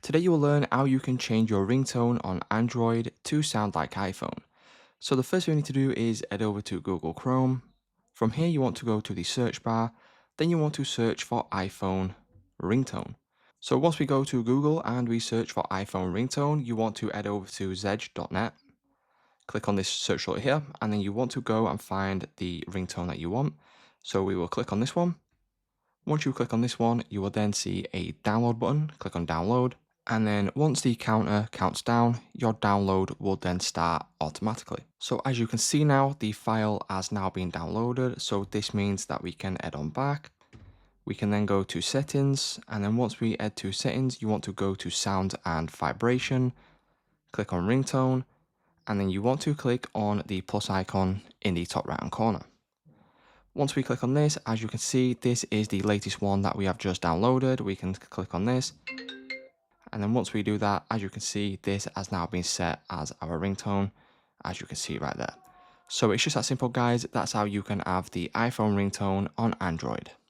Today you will learn how you can change your ringtone on Android to sound like iPhone. So the first thing you need to do is head over to Google Chrome. From here you want to go to the search bar, then you want to search for iPhone ringtone. So once we go to Google and we search for iPhone ringtone, you want to head over to zedge.net. Click on this search result here, and then you want to go and find the ringtone that you want. So we will click on this one. Once you click on this one, you will then see a download button. Click on download. And then once the counter counts down, your download will then start automatically. So as you can see now, the file has now been downloaded. So this means that we can head on back. We can then go to settings. And then once we head to settings, you want to go to sound and vibration. Click on ringtone. And then you want to click on the plus icon in the top right hand corner. Once we click on this, as you can see, this is the latest one that we have just downloaded. We can click on this. And then once we do that, as you can see, this has now been set as our ringtone, as you can see right there. So it's just that simple, guys. That's how you can have the iPhone ringtone on Android.